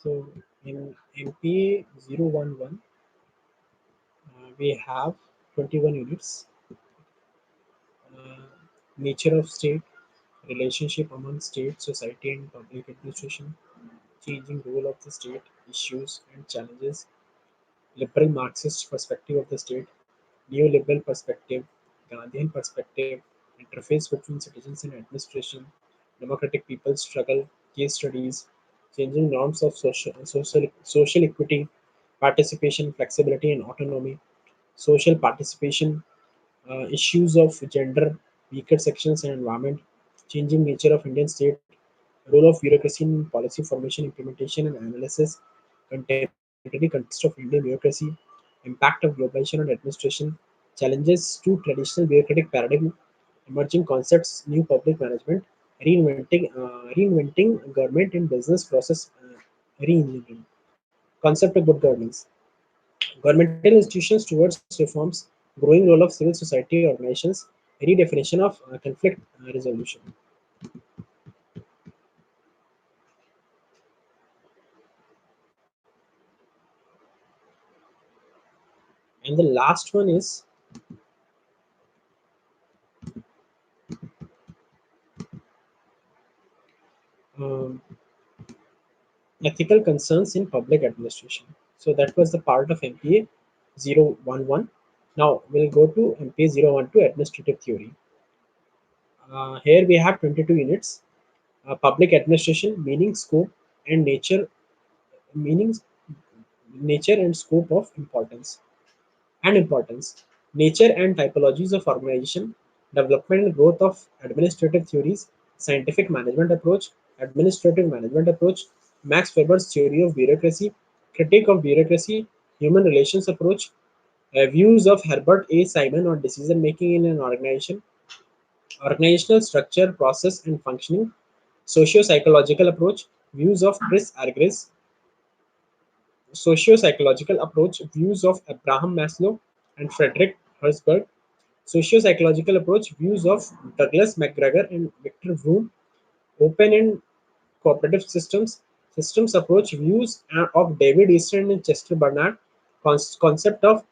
So in MPA011, we have 21 units. uh, Nature of state, relationship among state, society, and public administration, changing role of the state, issues and challenges, liberal Marxist perspective of the state, neoliberal perspective, Gandhian perspective, interface between citizens and administration, democratic people's struggle, case studies, changing norms of social equity, participation, flexibility, and autonomy, social participation, issues of gender, weaker sections, and environment, changing nature of Indian state, role of bureaucracy in policy formation, implementation, and analysis, contemporary context of Indian bureaucracy, impact of globalization on administration, challenges to traditional bureaucratic paradigm, emerging concepts, new public management, reinventing government and business process, re-engineering, concept of good governance, governmental institutions towards reforms, growing role of civil society organizations, redefinition of conflict resolution. And the last one is um, ethical concerns in public administration. So that was the part of MPA 011. Now we'll go to MPA 012 administrative theory. Here we have 22 units. Public administration, meaning, scope, and meanings, nature and scope of importance, nature and typologies of organization, development and growth of administrative theories, scientific management approach, administrative management approach, Max Weber's theory of bureaucracy, critique of bureaucracy, human relations approach, views of Herbert A. Simon on decision making in an organization, organizational structure, process, and functioning, socio-psychological approach, views of Chris Argyris, socio-psychological approach, views of Abraham Maslow and Frederick Herzberg, socio-psychological approach, views of Douglas McGregor and Victor Vroom, open and cooperative systems approach, views of David Easton and Chester Barnard, concept of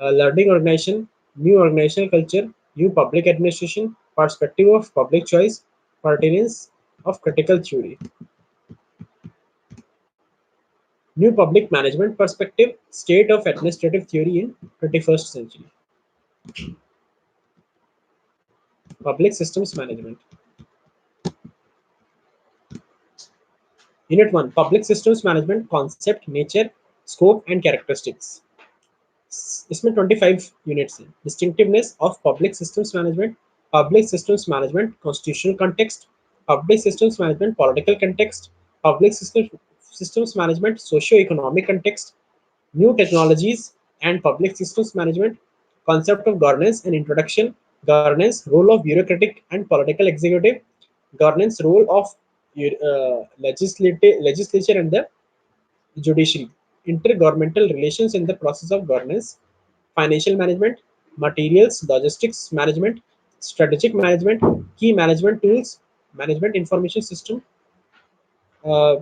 learning organization, new organizational culture, new public administration, perspective of public choice, pertinence of critical theory, new public management perspective, state of administrative theory in 21st century, public systems management. Unit 1, Public Systems Management, Concept, Nature, Scope and Characteristics. इसमें 25 units हैं. Distinctiveness of Public Systems Management, Public Systems Management, Constitutional Context, Public Systems Management, Political Context, Systems Management, Socio-economic Context, New Technologies and Public Systems Management, Concept of Governance and Introduction, Governance, Role of Bureaucratic and Political Executive, Governance, Role of legislature and the judiciary, intergovernmental relations in the process of governance, financial management, materials, logistics management, strategic management, key management tools, management information system, uh,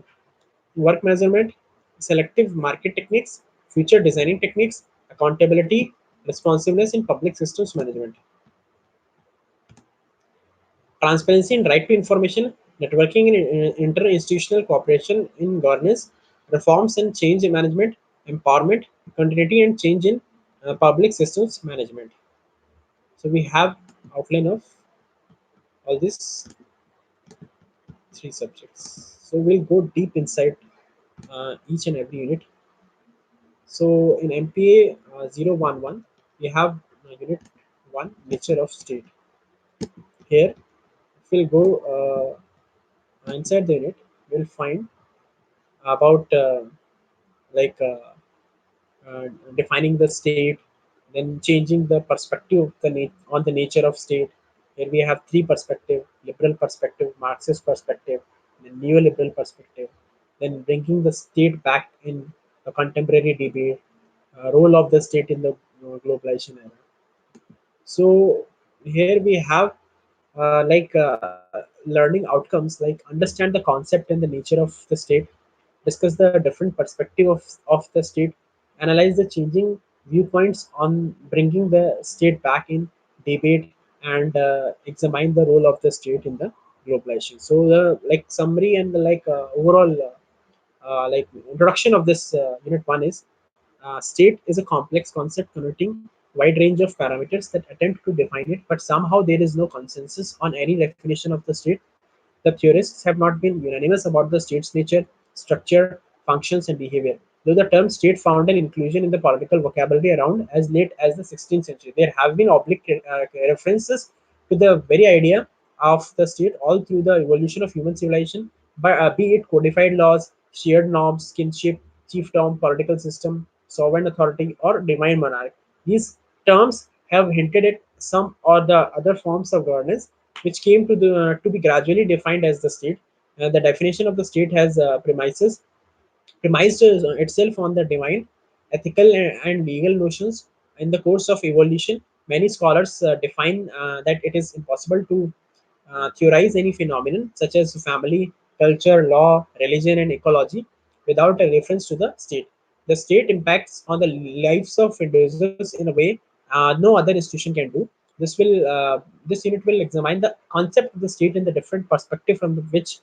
work measurement, selective market techniques, future designing techniques, accountability, responsiveness in public systems management, transparency and right to information, networking and inter-institutional cooperation in governance, reforms and change in management, empowerment, continuity and change in public systems management. So we have outline of all these three subjects. So we'll go deep inside each and every unit. So in MPA 011, we have unit 1, nature of state. Here, if we'll go inside the unit, we'll find about like defining the state, then changing the perspective of on the nature of state. Here we have three perspective: liberal perspective, Marxist perspective, and neoliberal perspective. Then bringing the state back in a contemporary debate, role of the state in the globalization era. So here we have learning outcomes like understand the concept and the nature of the state, discuss the different perspective of the state, analyze the changing viewpoints on bringing the state back in debate, and examine the role of the state in the globalization. So the like summary and the overall like introduction of this unit one is state is a complex concept connoting wide range of parameters that attempt to define it, but somehow there is no consensus on any definition of the state. The theorists have not been unanimous about the state's nature, structure, functions, and behavior. Though the term state found an inclusion in the political vocabulary around as late as the 16th century, there have been oblique references to the very idea of the state all through the evolution of human civilization, be it codified laws, shared norms, kinship, chiefdom, political system, sovereign authority, or divine monarch. These terms have hinted at some or the other forms of governance which came to be gradually defined as the state. The definition of the state has premised itself on the divine, ethical, and legal notions. In the course of evolution, many scholars define that it is impossible to theorize any phenomenon such as family, culture, law, religion, and ecology without a reference to the state. The state impacts on the lives of individuals in a way no other institution can do. This unit will examine the concept of the state in the different perspective from which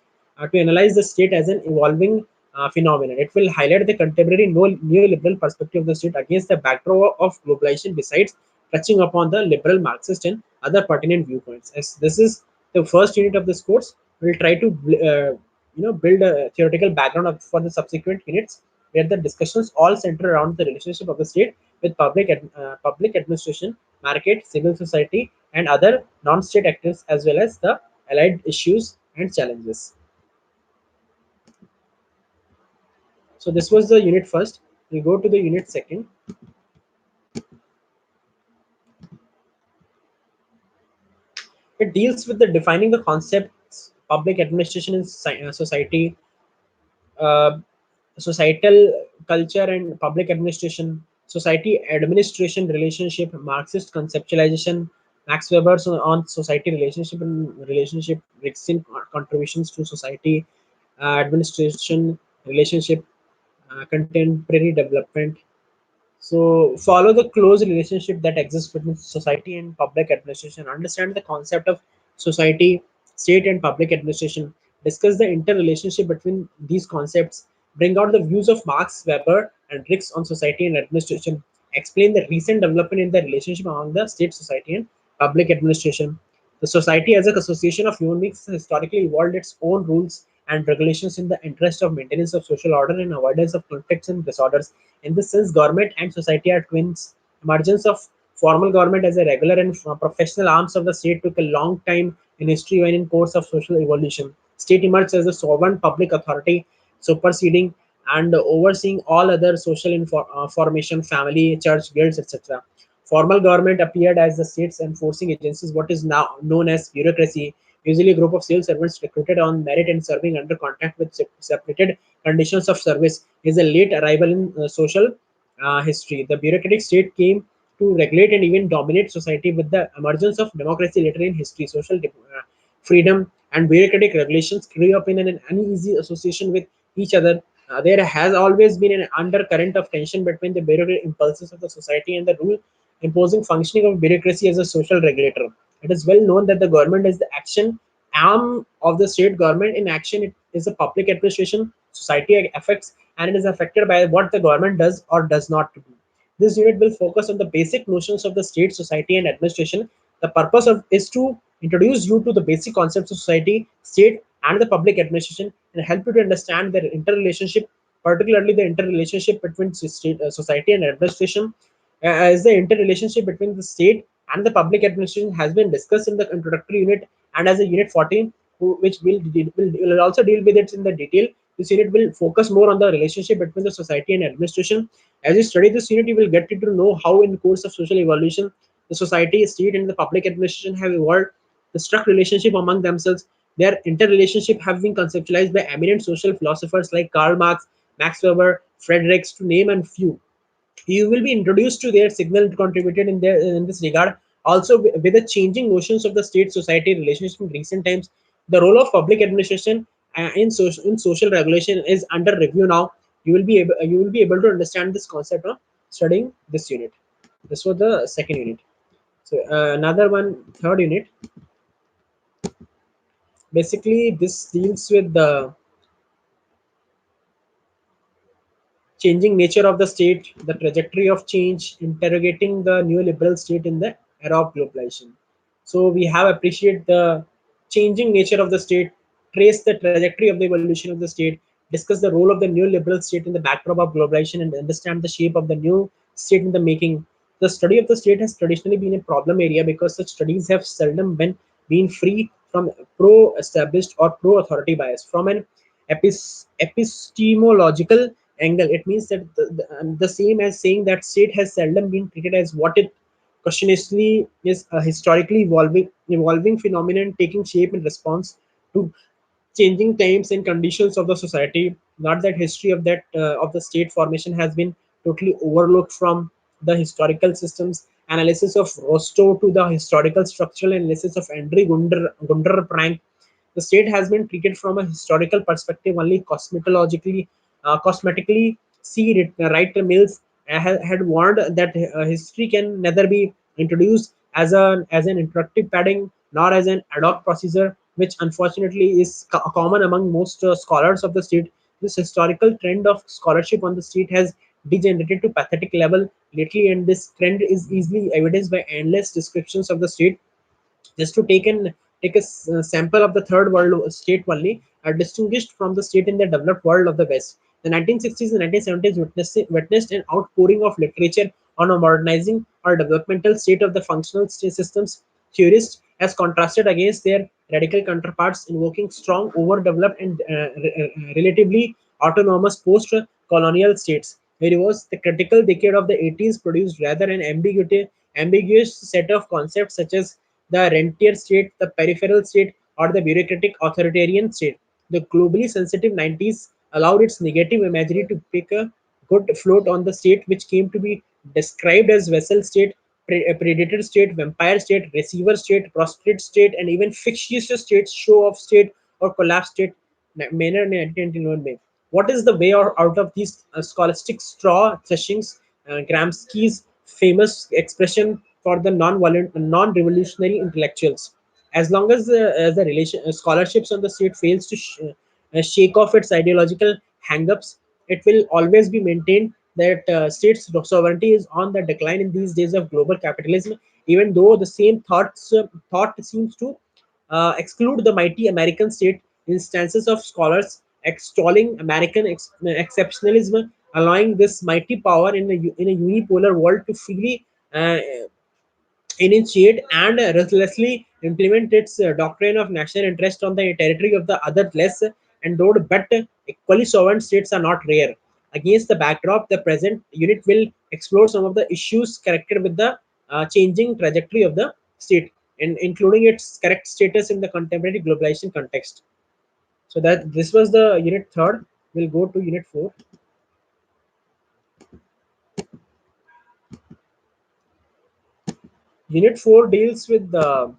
to analyze the state as an evolving phenomenon. It will highlight the contemporary neoliberal perspective of the state against the backdrop of globalization, besides touching upon the liberal Marxist and other pertinent viewpoints. As this is the first unit of this course, we'll try to build a theoretical background for the subsequent units, where the discussions all center around the relationship of the state with public administration, market, civil society, and other non-state actors, as well as the allied issues and challenges. So this was the unit first. We go to the unit second. It deals with the defining the concepts public administration in society, uh, societal culture and public administration, society administration relationship, Marxist conceptualization, Max Weber's on society relationship and relationship, Rixin contributions to society, administration relationship, contemporary development. So follow the close relationship that exists between society and public administration. Understand the concept of society, state, and public administration. Discuss the interrelationship between these concepts. Bring out the views of Marx, Weber, and Rix on society and administration. Explain the recent development in the relationship among the state, society, and public administration. The society as a association of human beings has historically evolved its own rules and regulations in the interest of maintenance of social order and avoidance of conflicts and disorders. In this sense, government and society are twins. Emergence of formal government as a regular and professional arms of the state took a long time in history when in course of social evolution. State emerged as a sovereign public authority superseding and overseeing all other social formation, family, church, guilds, etc. Formal government appeared as the state's enforcing agencies, what is now known as bureaucracy, usually a group of civil servants recruited on merit and serving under contract with separated conditions of service, is a late arrival in social history. The bureaucratic state came to regulate and even dominate society with the emergence of democracy later in history. Social freedom and bureaucratic regulations grew up in an uneasy association with each other. There has always been an undercurrent of tension between the bureaucratic impulses of the society and the rule imposing functioning of bureaucracy as a social regulator. It is well known that the government is the action arm of the state government. In action, it is a public administration. Society affects and it is affected by what the government does or does not do. This unit will focus on the basic notions of the state, society, and administration. The purpose of is to introduce you to the basic concepts of society, state, and the public administration, and help you to understand their interrelationship, particularly the interrelationship between state, society, and administration. As the interrelationship between the state and the public administration has been discussed in the introductory unit, and as a unit 14, which will also deal with it in the detail. This unit will focus more on the relationship between the society and administration. As you study this unit, you will get to know how, in the course of social evolution, the society, state, and the public administration have evolved the struck relationship among themselves. Their interrelationship have been conceptualized by eminent social philosophers like Karl Marx, Max Weber, Fredericks, to name a few. You will be introduced to their signal contributed in this regard. Also, with the changing notions of the state society relationship in recent times, the role of public administration in social regulation is under review now. You will be able to understand this concept of studying this unit. This was the second unit. So another one, third unit. Basically, this deals with the changing nature of the state, the trajectory of change, interrogating the neoliberal state in the era of globalization. So we have appreciate the changing nature of the state, trace the trajectory of the evolution of the state, discuss the role of the neoliberal state in the backdrop of globalization, and understand the shape of the new state in the making. The study of the state has traditionally been a problem area because such studies have seldom been free from pro-established or pro-authority bias. From an epistemological angle, it means that the same as saying that state has seldom been treated as what it questionably is, a historically evolving phenomenon taking shape in response to changing times and conditions of the society. Not that history of the state formation has been totally overlooked. From the historical systems analysis of Rostow to the historical structural analysis of Andre Gunder Prank, the state has been treated from a historical perspective only cosmetically. See, Writer Mills had warned that history can neither be introduced as an interactive padding nor as an ad hoc procedure, which unfortunately is common among most scholars of the state. This historical trend of scholarship on the state has degenerated to pathetic level lately, and this trend is easily evidenced by endless descriptions of the state. Just to take a sample of the third world state only, are distinguished from the state in the developed world of the West. The 1960s and 1970s witnessed an outpouring of literature on a modernizing or developmental state of the functional state systems theorists, as contrasted against their radical counterparts invoking strong, overdeveloped, and relatively autonomous post-colonial states. It was the critical decade of the 80s produced rather an ambiguous set of concepts such as the rentier state, the peripheral state, or the bureaucratic authoritarian state. The globally sensitive 90s allowed its negative imagery to pick a good float on the state, which came to be described as vessel state, predator state, vampire state, receiver state, prostrate state, and even fictitious state, show of state, or collapse state manner in 1991. What is the way out of these scholastic straw sessions? Gramsci's famous expression for the non-revolutionary intellectuals. As long as the scholarships on the state fails to shake off its ideological hang-ups, it will always be maintained that states' sovereignty is on the decline in these days of global capitalism, even though the same thought seems to exclude the mighty American state. Instances of scholars extolling American exceptionalism, allowing this mighty power in a unipolar world to freely initiate and ruthlessly implement its doctrine of national interest on the territory of the other less endowed but equally sovereign states are not rare. Against the backdrop, the present unit will explore some of the issues connected with the changing trajectory of the state, including its correct status in the contemporary globalization context. So that this was the unit third. We'll go to unit four. Unit four deals with the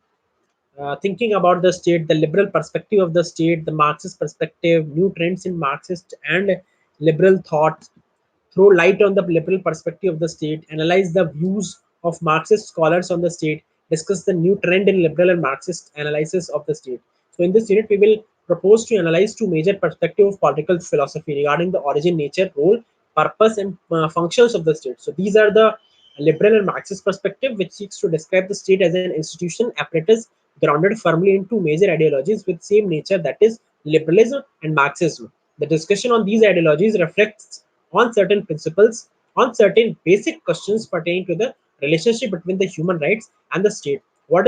thinking about the state, the liberal perspective of the state, the Marxist perspective, new trends in Marxist and liberal thought, throw light on the liberal perspective of the state, analyze the views of Marxist scholars on the state, discuss the new trend in liberal and Marxist analysis of the state. So, in this unit, we will propose to analyze two major perspectives of political philosophy regarding the origin, nature, role, purpose, and functions of the state. So, these are the liberal and Marxist perspective, which seeks to describe the state as an institution apparatus grounded firmly in two major ideologies with same nature, that is liberalism and Marxism. The discussion on these ideologies reflects on certain principles, on certain basic questions pertaining to the relationship between the human rights and the state. What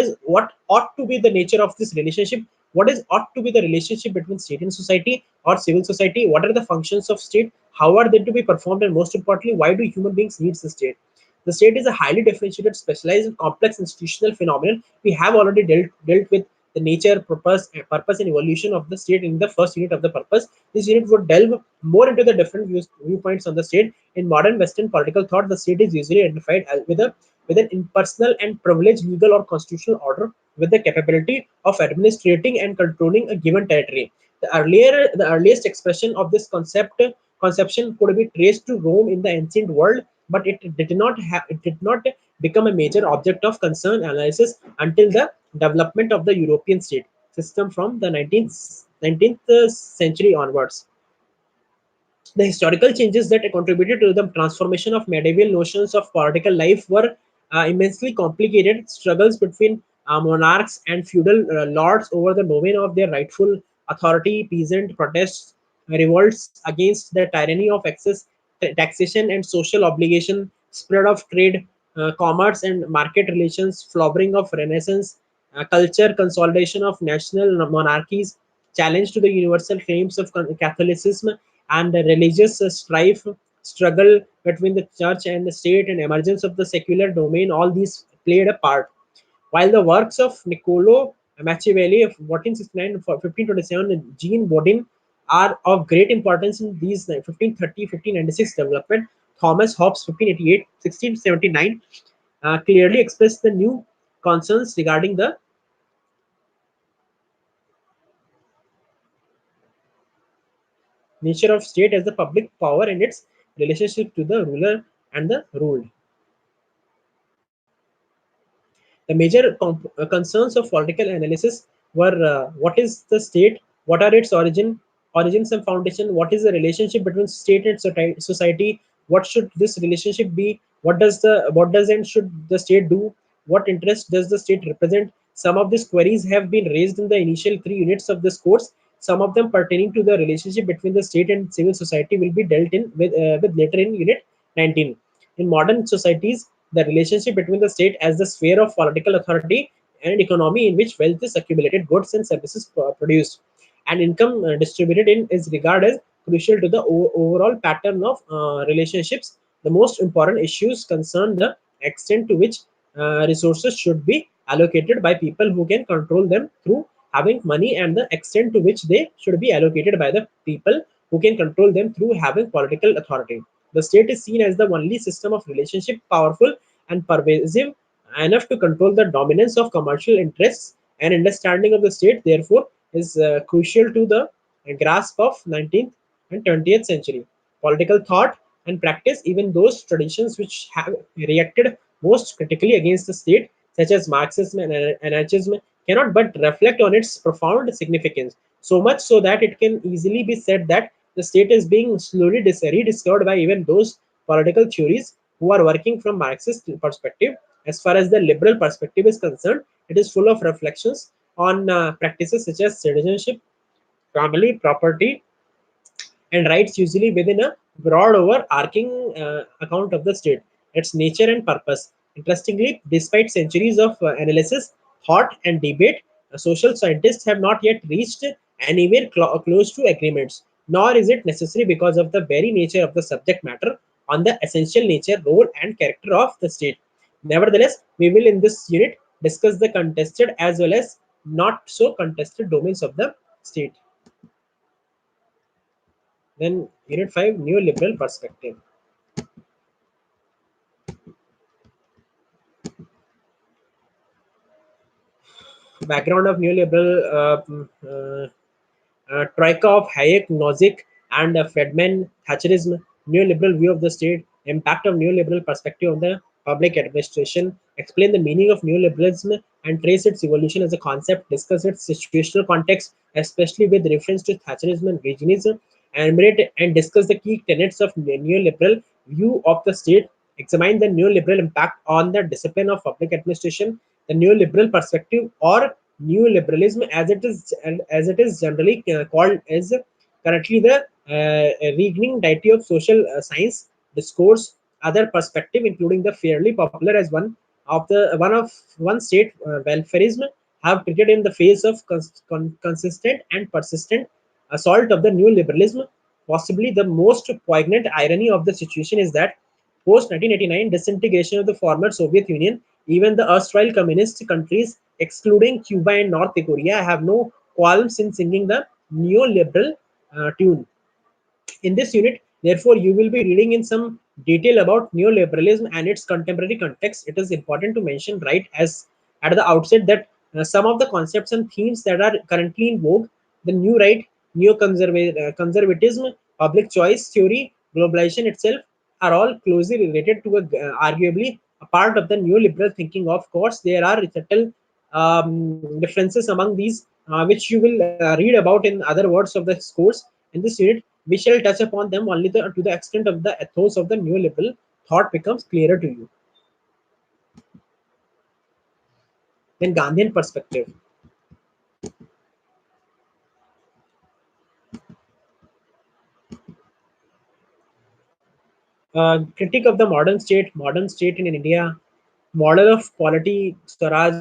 ought to be the nature of this relationship? What is ought to be the relationship between state and society or civil society? What are the functions of state? How are they to be performed? And most importantly, why do human beings need the state? The state is a highly differentiated, specialized, and complex institutional phenomenon. We have already dealt with the nature, purpose, and evolution of the state in the first unit of the purpose. This unit would delve more into the different viewpoints on the state. In modern Western political thought, the state is usually identified with an impersonal and privileged legal or constitutional order with the capability of administrating and controlling a given territory. The earliest expression of this conception could be traced to Rome in the ancient world, but it did not become a major object of concern analysis until the development of the European state system from the 19th century onwards. The historical changes that contributed to the transformation of medieval notions of political life were immensely complicated. Struggles between monarchs and feudal lords over the domain of their rightful authority, peasant protests, revolts against the tyranny of excess taxation and social obligation, spread of trade, commerce and market relations, flowering of Renaissance culture, consolidation of national monarchies, challenge to the universal claims of Catholicism, and the religious strife, struggle between the church and the state, and emergence of the secular domain. All these played a part. While the works of Niccolo Machiavelli of 1469 and 1527 and Jean Bodin are of great importance in these 1530-1596 development, Thomas Hobbes 1588-1679 clearly expressed the new concerns regarding the nature of state as the public power and its relationship to the ruler and the ruled. The major concerns of political analysis were what is the state, what are its origins and foundation, what is the relationship between state and society, what should this relationship be, what does and should the state do, what interest does the state represent. Some of these queries have been raised in the initial 3 units of this course. Some of them pertaining to the relationship between the state and civil society will be dealt in with later in unit 19. In modern societies, the relationship between the state as the sphere of political authority and economy in which wealth is accumulated, goods and services produced, and income distributed in is regarded as crucial to the overall pattern of relationships. The most important issues concern the extent to which resources should be allocated by people who can control them through having money, and the extent to which they should be allocated by the people who can control them through having political authority. The state is seen as the only system of relationship powerful and pervasive enough to control the dominance of commercial interests. And understanding of the state, therefore, is crucial to the grasp of 19th and 20th century political thought and practice. Even those traditions which have reacted most critically against the state, such as Marxism and anarchism, cannot but reflect on its profound significance. So much so that it can easily be said that the state is being slowly rediscovered by even those political theories who are working from Marxist perspective. As far as the liberal perspective is concerned, it is full of reflections on practices such as citizenship, family, property, and rights, usually within a broad overarching account of the state, its nature and purpose. Interestingly, despite centuries of analysis, thought, and debate, social scientists have not yet reached anywhere close to agreements, nor is it necessary because of the very nature of the subject matter on the essential nature, role, and character of the state. Nevertheless, we will in this unit discuss the contested as well as not so contested domains of the state. Then unit 5, neoliberal perspective. Background of neoliberal troika of Hayek, Nozick, and Friedman, Thatcherism, neoliberal view of the state, impact of neoliberal perspective on the public administration, explain the meaning of neoliberalism and trace its evolution as a concept, discuss its situational context, especially with reference to Thatcherism and Reaganism, enumerate and discuss the key tenets of neoliberal view of the state, examine the neoliberal impact on the discipline of public administration, the neoliberal perspective or neoliberalism as it is generally called is currently the reigning deity of social science discourse. Other perspective including the fairly popular as one state welfarism have created in the face of consistent and persistent assault of the neoliberalism. Possibly the most poignant irony of the situation is that post 1989 disintegration of the former Soviet Union, even the erstwhile communist countries, excluding Cuba and North Korea, have no qualms in singing the neoliberal tune. In this unit, therefore, you will be reading in some detail about neoliberalism and its contemporary context. It is important to mention right as at the outset that some of the concepts and themes that are currently in vogue, the new right, Conservatism, public choice theory, globalization itself are all closely related to arguably a part of the neoliberal thinking. Of course, there are subtle differences among these, which you will read about in other words of this course. In this unit, we shall touch upon them only to the extent of the ethos of the neoliberal thought becomes clearer to you. Then Gandhian perspective. Critique of the modern state in India, model of polity, Swaraj,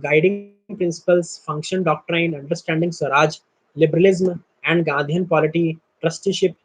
guiding principles, function doctrine, understanding Swaraj, liberalism, and Gandhian polity, trusteeship.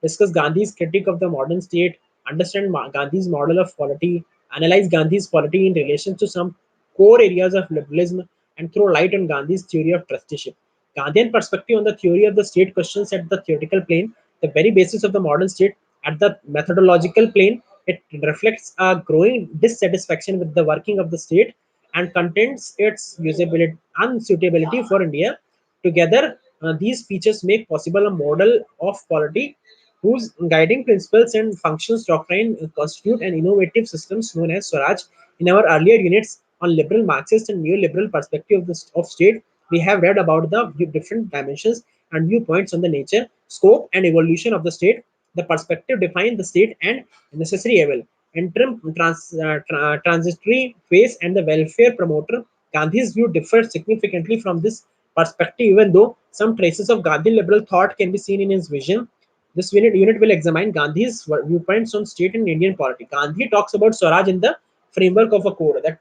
Discuss Gandhi's critique of the modern state, understand Gandhi's model of polity, analyze Gandhi's polity in relation to some core areas of liberalism, and throw light on Gandhi's theory of trusteeship. Gandhian perspective on the theory of the state questions at the theoretical plane, the very basis of the modern state. At the methodological plane, it reflects a growing dissatisfaction with the working of the state and contends its usability and suitability for India. Together, these features make possible a model of polity whose guiding principles and functions doctrine constitute an innovative system known as Swaraj. In our earlier units on liberal Marxist and neoliberal perspective of state, we have read about the different dimensions and viewpoints on the nature, scope, and evolution of the state. The perspective defines the state and necessary evil, interim transitory phase, and the welfare promoter. Gandhi's view differs significantly from this perspective, even though some traces of Gandhi liberal thought can be seen in his vision. This unit will examine Gandhi's viewpoints on state and Indian politics. Gandhi talks about Swaraj in the framework of a code that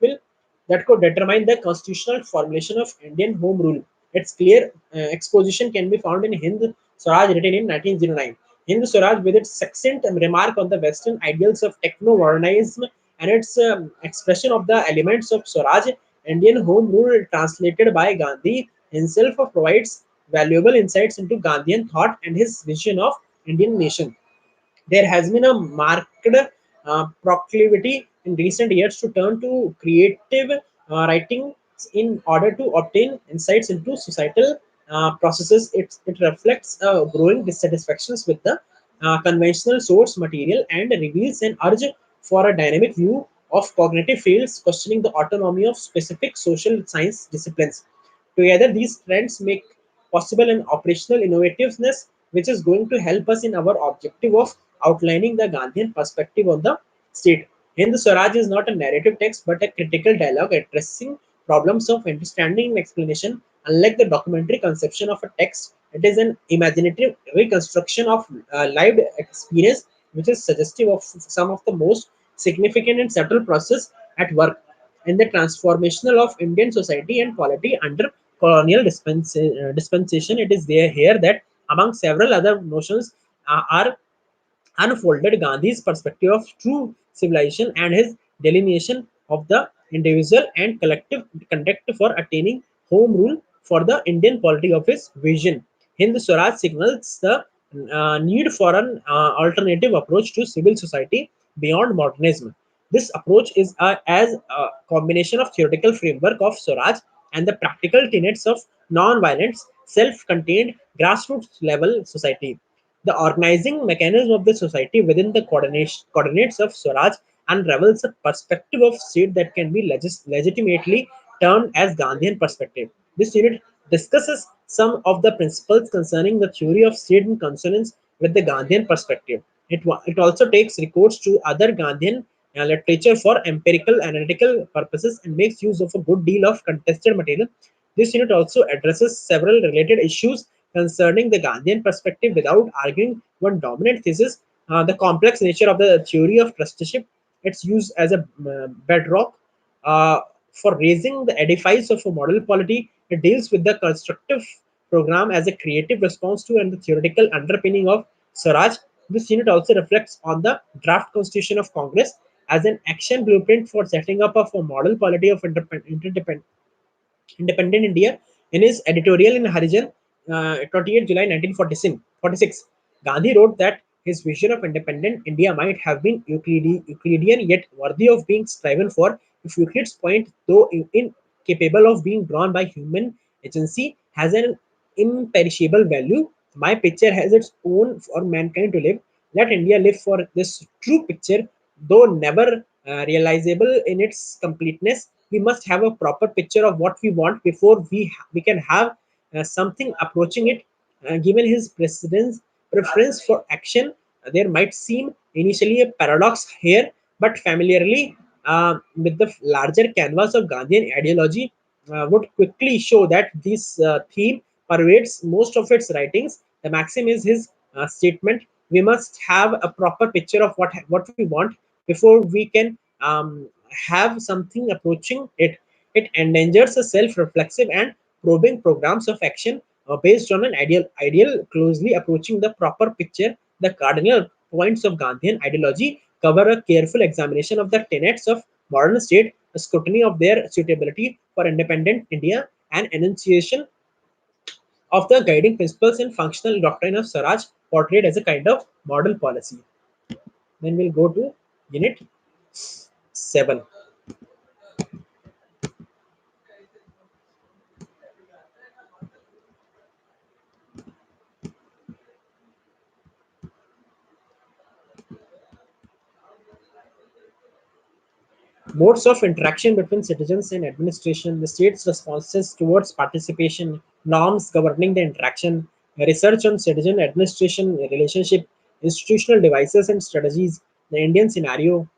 could determine the constitutional formulation of Indian home rule. Its clear exposition can be found in Hind Swaraj, written in 1909. Hind Swaraj, with its succinct remark on the Western ideals of techno-modernism and its expression of the elements of Swaraj, Indian home rule, translated by Gandhi himself, provides valuable insights into Gandhian thought and his vision of Indian nation. There has been a marked proclivity in recent years to turn to creative writing in order to obtain insights into societal processes. It reflects growing dissatisfactions with the conventional source material and reveals an urge for a dynamic view of cognitive fields, questioning the autonomy of specific social science disciplines. Together, these trends make possible an operational innovativeness which is going to help us in our objective of outlining the Gandhian perspective on the state. Hind Swaraj is not a narrative text but a critical dialogue addressing problems of understanding and explanation. Unlike the documentary conception of a text, it is an imaginative reconstruction of lived experience, which is suggestive of some of the most significant and subtle process at work in the transformational of Indian society and polity under colonial dispensation. It is there here that among several other notions are unfolded Gandhi's perspective of true civilization and his delineation of the individual and collective conduct for attaining home rule for the Indian polity of his vision. Hind Swaraj signals the need for an alternative approach to civil society beyond modernism. This approach is as a combination of theoretical framework of Swaraj and the practical tenets of non-violence, self-contained, grassroots level society. The organizing mechanism of the society within the coordinates of Swaraj unravels a perspective of state that can be legitimately termed as Gandhian perspective. This unit discusses some of the principles concerning the theory of state in consonance with the Gandhian perspective. It also takes recourse to other Gandhian literature for empirical analytical purposes and makes use of a good deal of contested material. This unit also addresses several related issues concerning the Gandhian perspective without arguing one dominant thesis, the complex nature of the theory of trusteeship, its use as a bedrock uh, for raising the edifice of a model polity. It deals with the constructive program as a creative response to and the theoretical underpinning of Swaraj. This unit also reflects on the draft constitution of Congress as an action blueprint for setting up of a model polity of independent India. In his editorial in Harijan, 28 July 1946, Gandhi wrote that his vision of independent India might have been Euclidean yet worthy of being striven for if Euclid's point, though incapable of being drawn by human agency, has an imperishable value. My picture has its own for mankind to live. Let India live for this true picture, though never realizable in its completeness. We must have a proper picture of what we want before we can have something approaching it. Given his preference for action, there might seem initially a paradox here, but familiarly with the larger canvas of Gandhian ideology would quickly show that this theme pervades most of its writings. The maxim is his statement: we must have a proper picture of what we want before we can have something approaching it. It endangers a self-reflexive and probing programs of action based on an ideal closely approaching the proper picture. The cardinal points of Gandhian ideology cover a careful examination of the tenets of modern state, a scrutiny of their suitability for independent India, and enunciation of the guiding principles and functional doctrine of Swaraj, portrayed as a kind of model policy. Then we'll go to Unit 7. Modes of interaction between citizens and administration, the state's responses towards participation, norms governing the interaction, research on citizen administration relationship, institutional devices and strategies, the Indian scenario,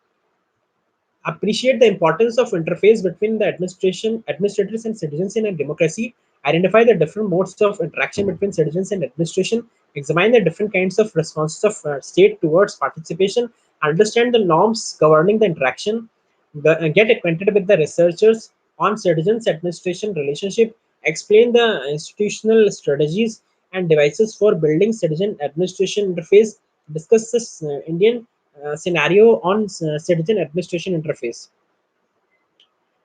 appreciate the importance of interface between the administrators and citizens in a democracy, identify the different modes of interaction between citizens and administration, examine the different kinds of responses of state towards participation, understand the norms governing the interaction, get acquainted with the researchers on citizens administration relationship, explain the institutional strategies and devices for building citizen administration interface, discuss this Indian scenario on citizen administration interface.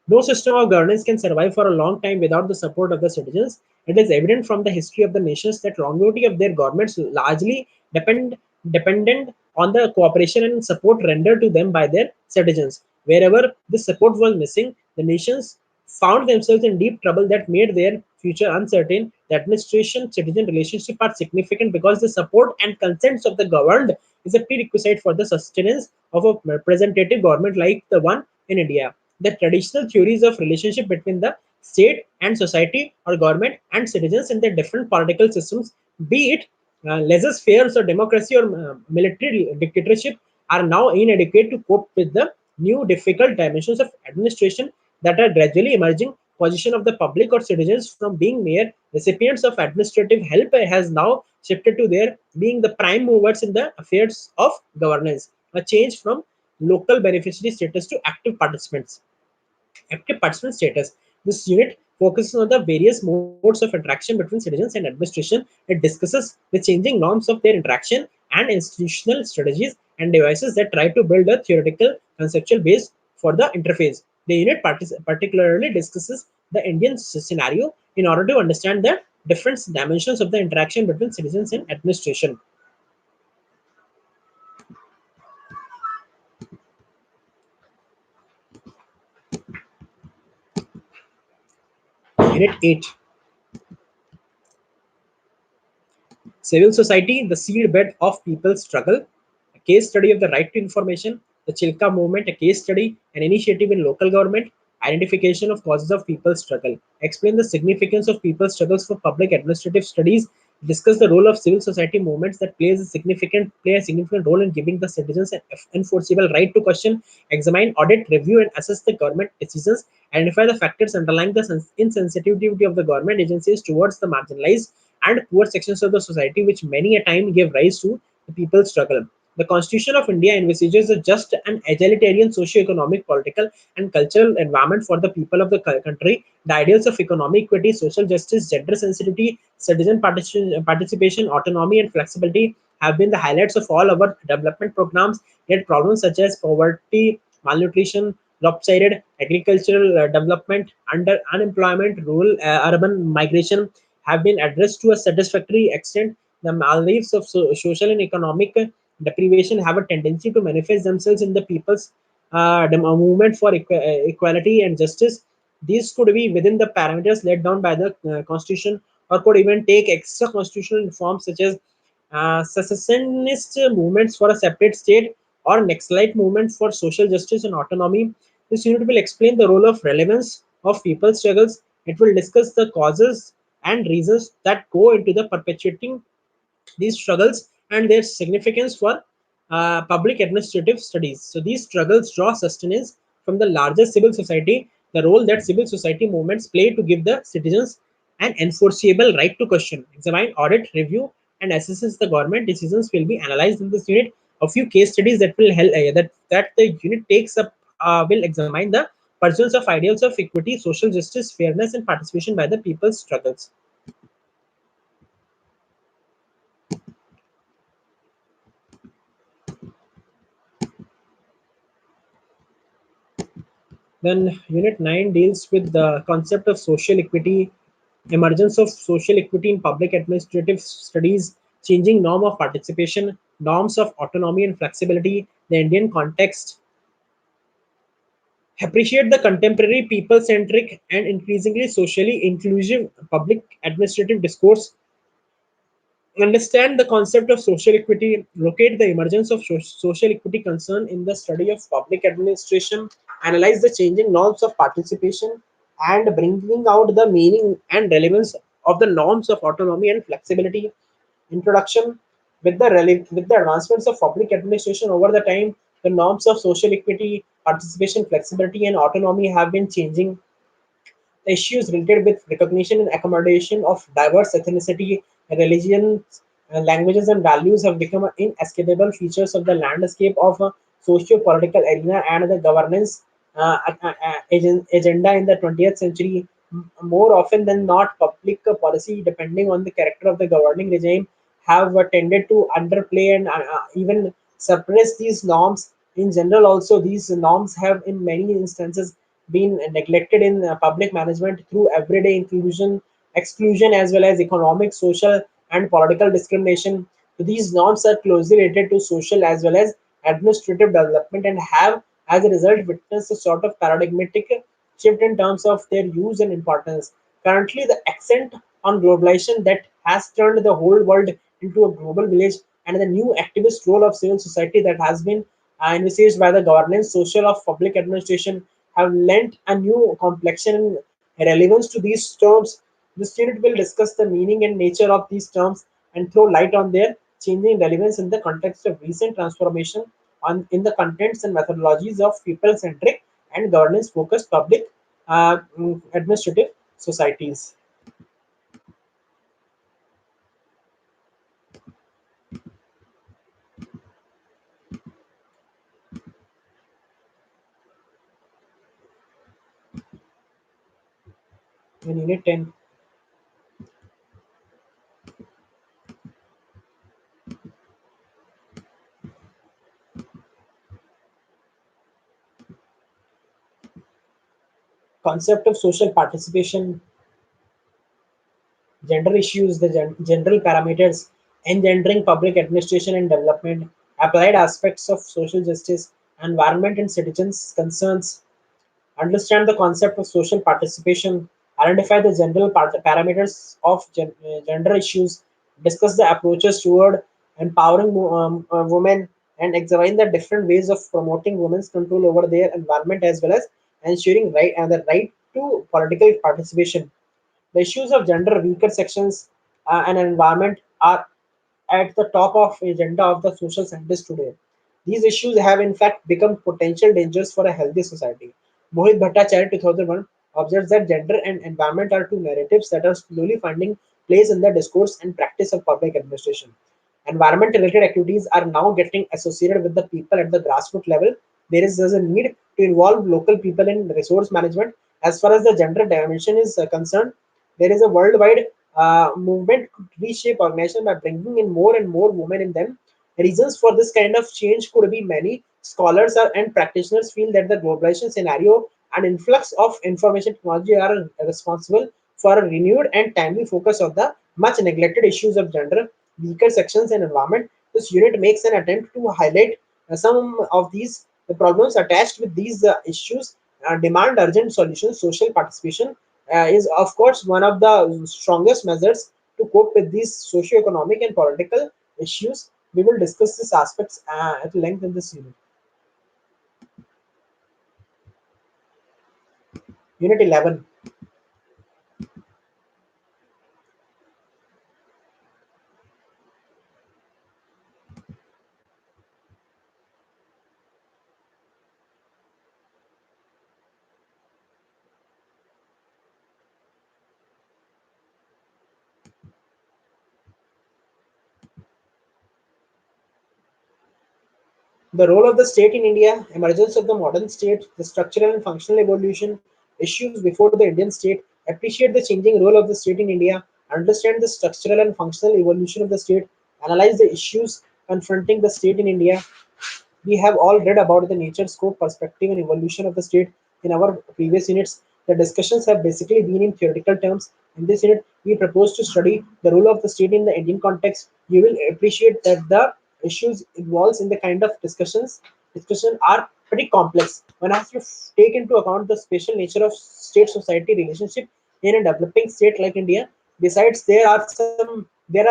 No system of governance can survive for a long time without the support of the citizens. It is evident from the history of the nations that longevity of their governments largely dependent on the cooperation and support rendered to them by their citizens. Wherever this support was missing, the nations found themselves in deep trouble that made their future uncertain. The administration citizen relationship are significant because the support and consents of the governed is a prerequisite for the sustenance of a representative government like the one in India. The traditional theories of relationship between the state and society or government and citizens in the different political systems, be it laissez-faire or democracy or military dictatorship, are now inadequate to cope with the new difficult dimensions of administration that are gradually emerging. Position of the public or citizens from being mere recipients of administrative help has now shifted to their being the prime movers in the affairs of governance, a change from local beneficiary status to active participants. Active participant status. This unit focuses on the various modes of interaction between citizens and administration. It discusses the changing norms of their interaction and institutional strategies and devices that try to build a theoretical conceptual base for the interface. The unit particularly discusses the Indian scenario in order to understand the different dimensions of the interaction between citizens and administration. Unit 8. Civil society, the seedbed of people's struggle, a case study of the right to information, the Chilka movement, a case study, an initiative in local government, identification of causes of people's struggle, explain the significance of people's struggles for public administrative studies, discuss the role of civil society movements that play a significant role in giving the citizens an enforceable right to question, examine, audit, review, and assess the government decisions, identify the factors underlying the insensitivity of the government agencies towards the marginalized and poor sections of the society, which many a time give rise to the people's struggle. The Constitution of India envisages a just and egalitarian socio-economic, political, and cultural environment for the people of the country. The ideals of economic equity, social justice, gender sensitivity, citizen participation, autonomy, and flexibility have been the highlights of all our development programs. Yet problems such as poverty, malnutrition, lopsided agricultural development, under unemployment, rural urban migration have been addressed to a satisfactory extent. The maladies of social and economic deprivation have a tendency to manifest themselves in the people's movement for equality and justice. These could be within the parameters laid down by the Constitution or could even take extra constitutional reforms such as secessionist movements for a separate state or Nexalite movement for social justice and autonomy. This unit will explain the role of relevance of people's struggles. It will discuss the causes and reasons that go into the perpetuating these struggles and their significance for public administrative studies. So these struggles draw sustenance from the larger civil society, the role that civil society movements play to give the citizens an enforceable right to question, examine, audit, review, and assesses the government decisions will be analyzed in this unit. A few case studies that will help that the unit takes up will examine the pursuance of ideals of equity, social justice, fairness, and participation by the people's struggles. Then Unit 9 deals with the concept of social equity, emergence of social equity in public administrative studies, changing norm of participation, norms of autonomy and flexibility, the Indian context, appreciate the contemporary people-centric and increasingly socially inclusive public administrative discourse, understand the concept of social equity, locate the emergence of social equity concern in the study of public administration, analyze the changing norms of participation, and bringing out the meaning and relevance of the norms of autonomy and flexibility. Introduction with the advancements of public administration over the time, the norms of social equity, participation, flexibility, and autonomy have been changing. The issues related with recognition and accommodation of diverse ethnicity, religions, languages, and values have become inescapable features of the landscape of a socio-political arena and the governance agenda in the 20th century. More often than not, public policy, depending on the character of the governing regime, have tended to underplay and even suppress these norms. In general, also, these norms have, in many instances, been neglected in public management through everyday inclusion, exclusion, as well as economic, social, and political discrimination. These norms are closely related to social as well as administrative development and have, as a result, witnessed a sort of paradigmatic shift in terms of their use and importance. Currently, the accent on globalization that has turned the whole world into a global village and the new activist role of civil society that has been envisaged by the governance social of public administration have lent a new complexion and relevance to these terms. This unit will discuss the meaning and nature of these terms and throw light on their changing relevance in the context of recent transformation in the contents and methodologies of people-centric and governance-focused public administrative societies. In Unit 10, concept of social participation, gender issues, the general parameters, engendering public administration and development, applied aspects of social justice, environment and citizens' concerns, understand the concept of social participation, identify the general parameters of gender issues, discuss the approaches toward empowering women, and examine the different ways of promoting women's control over their environment as well as ensuring right and the right to political participation. The issues of gender weaker sections and environment are at the top of agenda of the social scientists today. These issues have in fact become potential dangers for a healthy society. Mohit Bhattacharya 2001 observes that gender and environment are two narratives that are slowly finding place in the discourse and practice of public administration. Environment related activities are now getting associated with the people at the grassroots level. There's a need to involve local people in resource management. As far as the gender dimension is concerned, there is a worldwide movement to reshape organization by bringing in more and more women in them. Reasons for this kind of change could be many. Scholars and practitioners feel that the globalization scenario and influx of information technology are responsible for a renewed and timely focus on the much neglected issues of gender, weaker sections, and environment. This unit makes an attempt to highlight some of these the problems attached with these issues, demand urgent solutions, social participation, is of course one of the strongest measures to cope with these socio-economic and political issues. We will discuss these aspects at length in this unit. Unit 11. The role of the state in India, emergence of the modern state, the structural and functional evolution, issues before the Indian state, appreciate the changing role of the state in India, understand the structural and functional evolution of the state, analyze the issues confronting the state in India. We have all read about the nature, scope, perspective, and evolution of the state in our previous units. The discussions have basically been in theoretical terms. In this unit, we propose to study the role of the state in the Indian context. You will appreciate that the issues involved in the kind of discussion are pretty complex. One has to take into account the special nature of state-society relationship in a developing state like India. Besides, there are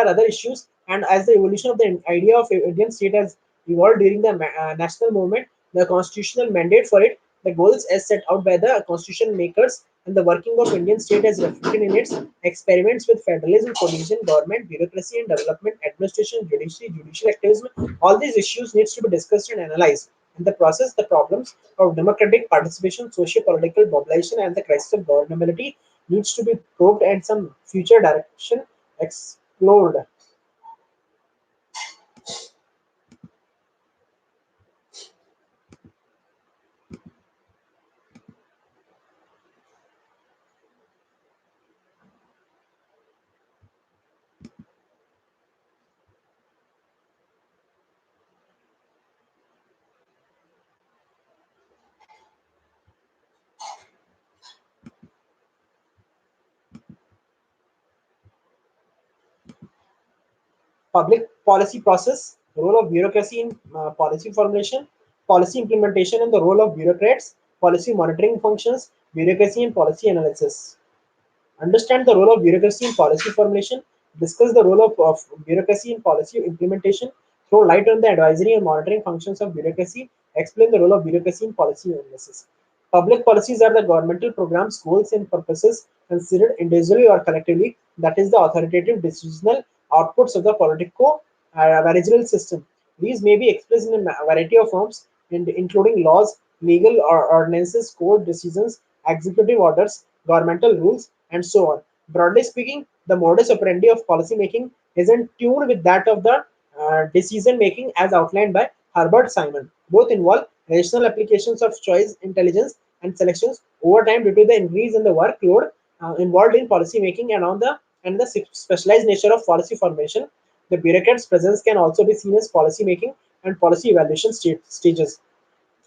other issues, and as the evolution of the idea of Indian state has evolved during the national movement, the constitutional mandate for it, the goals as set out by the constitution makers, and the working of Indian state as reflected in its experiments with federalism, coalition, government, bureaucracy and development, administration, judiciary, judicial activism. All these issues needs to be discussed and analyzed. In the process, the problems of democratic participation, socio-political mobilization, and the crisis of governability needs to be probed and some future direction explored. Public policy process, the role of bureaucracy in policy formulation, policy implementation, and the role of bureaucrats, policy monitoring functions, bureaucracy and policy analysis. Understand the role of bureaucracy in policy formulation, discuss the role of bureaucracy in policy implementation, throw light on the advisory and monitoring functions of bureaucracy, explain the role of bureaucracy in policy analysis. Public policies are the governmental programs, goals, and purposes considered individually or collectively, that is, the authoritative decisional outputs of the politico managerial system. These may be expressed in a variety of forms, including laws, legal or ordinances, court decisions, executive orders, governmental rules, and so on. Broadly speaking, the modus operandi of policy making is in tune with that of the decision making as outlined by Herbert Simon. Both involve rational applications of choice, intelligence, and selections over time due to the increase in the workload involved in policy making and the specialized nature of policy formation. The bureaucrat's presence can also be seen as policy making and policy evaluation stages.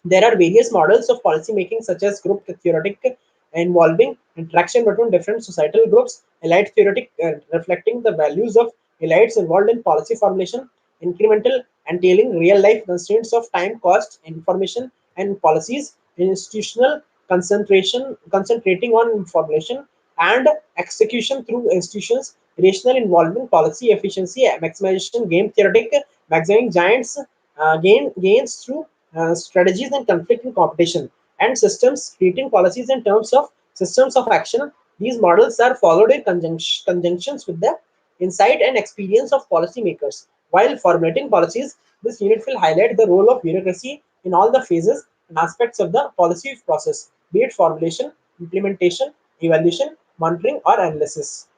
There are various models of policy making, such as group theoretic involving interaction between different societal groups, elite theoretic reflecting the values of elites involved in policy formulation, incremental entailing real life constraints of time, cost, information, and policies, institutional concentrating on formulation and execution through institutions, rational involvement, policy efficiency, maximization, game theoretic, maximizing gains through strategies and conflict and competition, and systems treating policies in terms of systems of action. These models are followed in conjunctions with the insight and experience of policymakers. While formulating policies, this unit will highlight the role of bureaucracy in all the phases and aspects of the policy process, be it formulation, implementation, evaluation, monitoring, or analysis.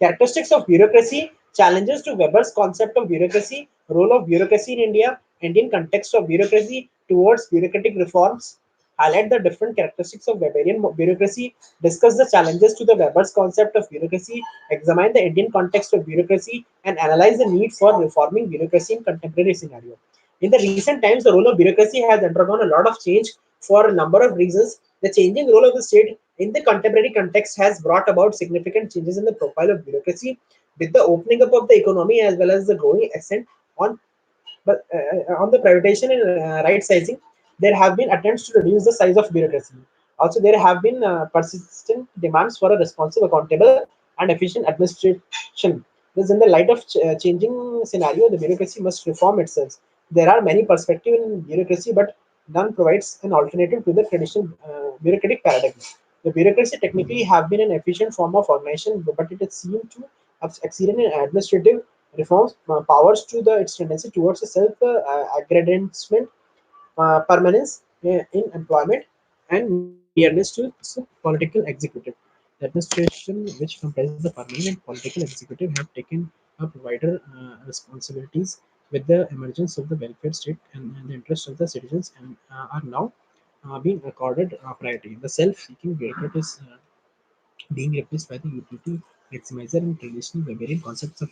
Characteristics of bureaucracy, challenges to Weber's concept of bureaucracy, role of bureaucracy in India, Indian context of bureaucracy towards bureaucratic reforms, highlight the different characteristics of Weberian bureaucracy, discuss the challenges to the Weber's concept of bureaucracy, examine the Indian context of bureaucracy, and analyze the need for reforming bureaucracy in contemporary scenario. In the recent times, the role of bureaucracy has undergone a lot of change for a number of reasons. The changing role of the state in the contemporary context has brought about significant changes in the profile of bureaucracy with the opening up of the economy as well as the growing accent on on the privatization and right sizing. There have been attempts to reduce the size of bureaucracy. Also, there have been persistent demands for a responsive, accountable, and efficient administration. Thus, in the light of changing scenario, the bureaucracy must reform itself. There are many perspectives in bureaucracy, but none provides an alternative to the traditional bureaucratic paradigm. The bureaucracy technically have been an efficient form of organization, but it is seen to have exceeded in administrative reforms powers to the its tendency towards a self aggrandizement, permanence in employment, and nearness to its political executive. The administration, which comprises the permanent and political executive, have taken up wider responsibilities with the emergence of the welfare state and the interests of the citizens, and are now being accorded priority. The self-seeking bureaucrat is being replaced by the utility maximizer and traditional Weberian concepts of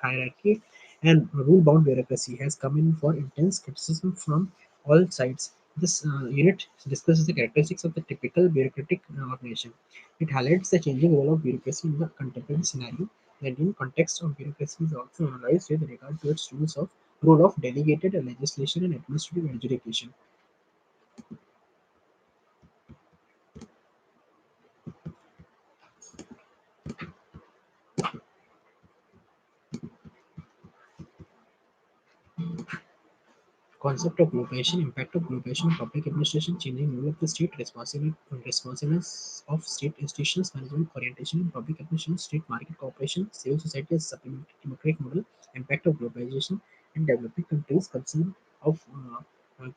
hierarchy and rule-bound bureaucracy has come in for intense criticism from all sides. This unit discusses the characteristics of the typical bureaucratic organization. It highlights the changing role of bureaucracy in the contemporary scenario. The Indian context of bureaucracy is also analyzed with regard to its role of delegated legislation and administrative adjudication. Concept of globalization, impact of globalization on public administration, changing role of the state, responsiveness of state institutions, management orientation in public administration, state market cooperation, civil society as supplementary democratic model, impact of globalization in developing countries, concern of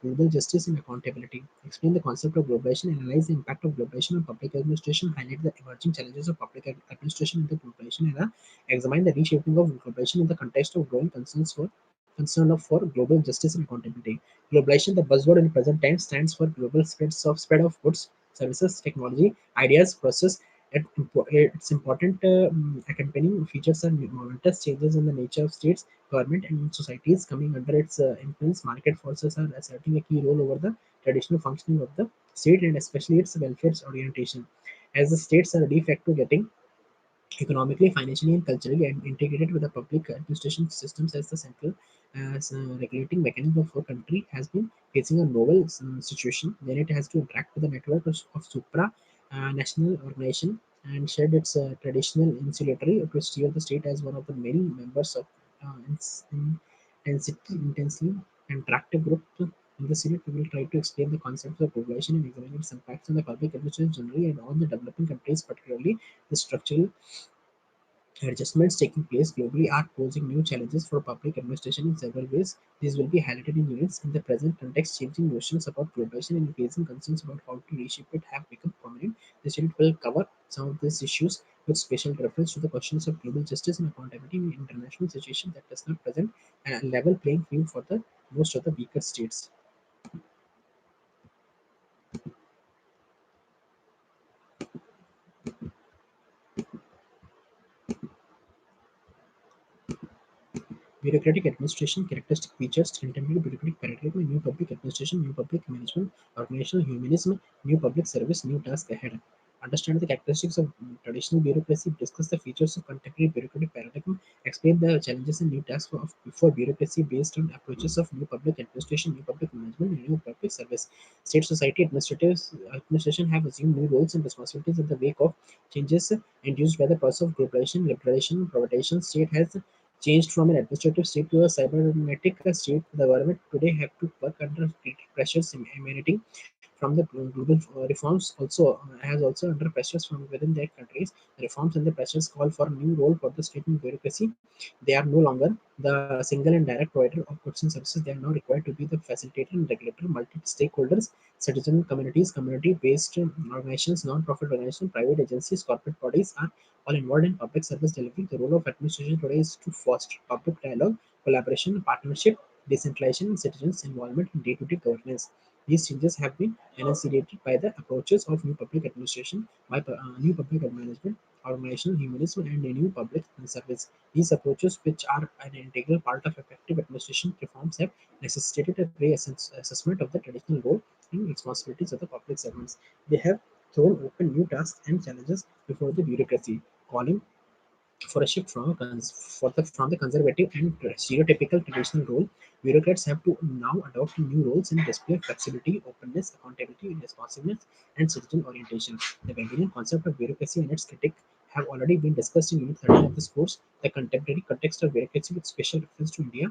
global justice and accountability. Explain the concept of globalization, analyze the impact of globalization on public administration, highlight the emerging challenges of public administration in the globalization era, examine the reshaping of globalization in the context of growing concern for global justice and accountability. Globalization, the buzzword in present time, stands for global spread of goods, services, technology, ideas, process. Its important accompanying features are momentous changes in the nature of states, government, and societies coming under its influence. Market forces are asserting a key role over the traditional functioning of the state and especially its welfare orientation. As the states are de facto getting economically, financially, and culturally and integrated with the public administration systems as the central regulating mechanism for country has been facing a novel situation when it has to interact with the network of supra national organization and shed its traditional insulatory to steer the state as one of the many members of intensely interactive group in the Senate. We will try to explain the concepts of population and examine its impacts on the public administration generally and on the developing countries, particularly the structural adjustments taking place globally are posing new challenges for public administration in several ways. These will be highlighted in units. In the present context, changing notions about globalization and increasing concerns about how to reshape it have become prominent. This unit will cover some of these issues with special reference to the questions of global justice and accountability in international situation that does not present a level playing field for the most of the weaker states. Bureaucratic administration characteristic features contemporary bureaucratic paradigm, new public administration, new public management, organizational humanism, new public service, new task ahead. Understand the characteristics of traditional bureaucracy, discuss the features of contemporary bureaucratic paradigm, explain the challenges and new tasks for bureaucracy based on approaches of new public administration, new public management, and new public service. State society administration have assumed new roles and responsibilities in the wake of changes induced by the process of globalization, liberalization, privatization. State has changed from an administrative state to a cybernetic state. The government today have to work under great pressures emanating from the global reforms has also under pressures from within their countries. The reforms and the pressures call for a new role for the state and bureaucracy. They are no longer the single and direct provider of goods and services. They are now required to be the facilitator and regulator, multi-stakeholders, citizen communities, community-based organizations, non-profit organizations, private agencies, corporate bodies are all involved in public service delivery. The role of administration today is to foster public dialogue, collaboration, partnership, decentralization, and citizens' involvement in day-to-day governance. These changes have been enunciated by the approaches of new public administration, by new public management, organizational humanism, and a new public service. These approaches, which are an integral part of effective administration reforms, have necessitated a reassessment of the traditional role and responsibilities of the public servants. They have thrown open new tasks and challenges before the bureaucracy, calling for a shift from the conservative and stereotypical traditional role. Bureaucrats have to now adopt new roles and display flexibility, openness, accountability, responsiveness, and citizen orientation. The Hegelian concept of bureaucracy and its critique have already been discussed in Unit 13 of this course. The contemporary context of bureaucracy, with special reference to India,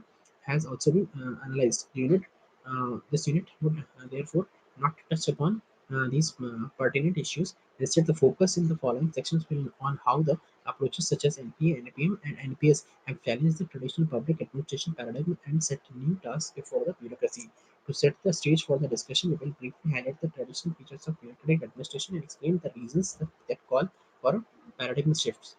has also been analyzed. This unit would therefore not touch upon these pertinent issues. Instead, the focus in the following sections will on how the approaches such as NPA, NPM, and NPS have challenged the traditional public administration paradigm and set new tasks before the bureaucracy. To set the stage for the discussion, we will briefly highlight the traditional features of bureaucratic administration and explain the reasons that call for paradigm shifts.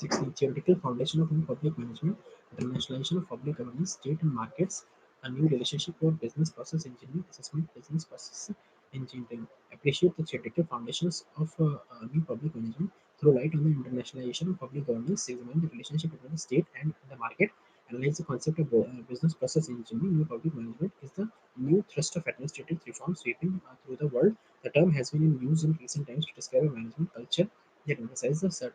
16. Theoretical foundation of new public management, internationalization of public governance, state and markets, a new relationship for business process engineering, assessment, business process engineering. Appreciate the theoretical foundations of new public management, throw light on the internationalization of public governance, examine the relationship between the state and the market, analyze the concept of business process engineering. New public management is the new thrust of administrative reform sweeping through the world. The term has been in use in recent times to describe a management culture that emphasizes the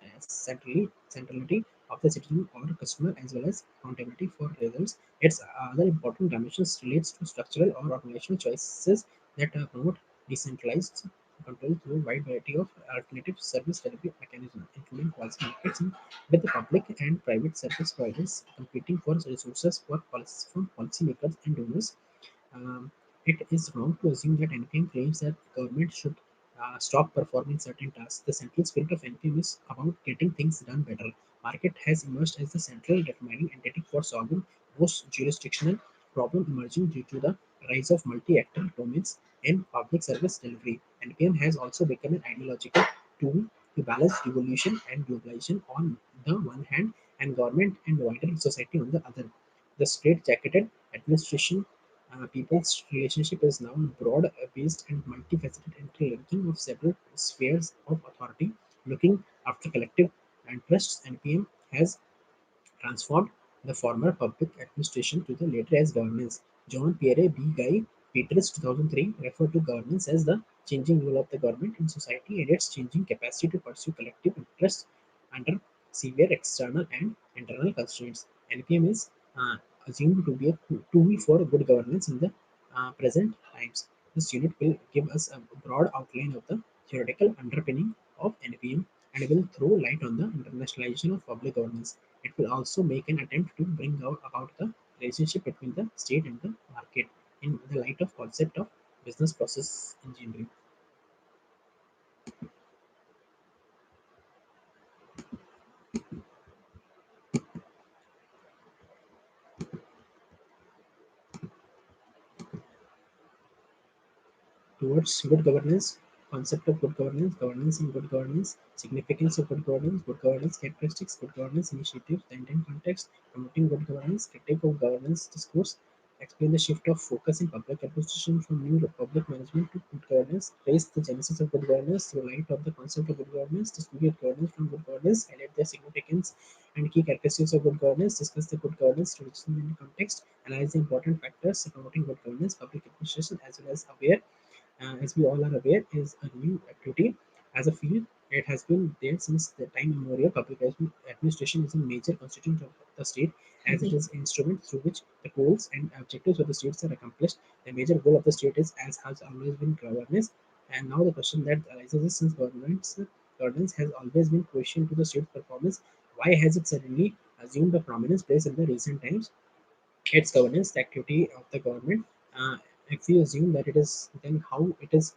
centrality of the citizen or customer as well as accountability for results. Its other important dimensions relates to structural or organizational choices that promote decentralized control through a wide variety of alternative service delivery mechanisms, including quasi markets with the public and private service providers competing for resources from policymakers and donors. um, it is wrong to assume that NPM claims that government should stop performing certain tasks. The central spirit of NPM is about getting things done better. Market has emerged as the central determining entity for solving most jurisdictional problem emerging due to the rise of multi-actor domains in public service delivery. NPM has also become an ideological tool to balance devolution and globalization on the one hand and government and wider society on the other. The straight-jacketed administration people's relationship is now broad-based and multifaceted interlinking of several spheres of authority. Looking after collective interests, NPM has transformed the former public administration to the later as governance. John Pierre B. Guy Peters 2003 referred to governance as the changing role of the government in society and its changing capacity to pursue collective interests under severe external and internal constraints. NPM is assumed to be a tool for good governance in the present times. This unit will give us a broad outline of the theoretical underpinning of NPM and will throw light on the internationalization of public governance. It will also make an attempt to bring out about the relationship between the state and the market in the light of concept of business process engineering. Towards good governance, concept of good governance, governance and good governance, significance of good governance characteristics, good governance initiatives, the intent context, promoting good governance, critique of governance discourse, explain the shift of focus in public administration from new public management to good governance, trace the genesis of good governance through light of the concept of good governance, distinguish governance from good governance, highlight their significance and key characteristics of good governance, discuss the good governance tradition and context, analyze the important factors promoting good governance, public administration, as well as aware as we all are aware, is a new activity as a field. It has been there since the time immemorial. Public administration is a major constituent of the state, as it is an instrument through which the goals and objectives of the states are accomplished. The major goal of the state is, as has always been, governance. And now the question that arises is, since governance has always been crucial to the state's performance, why has it suddenly assumed a prominence place in the recent times? Its governance, the activity of the government. Uh, if we assume that it is, then how it is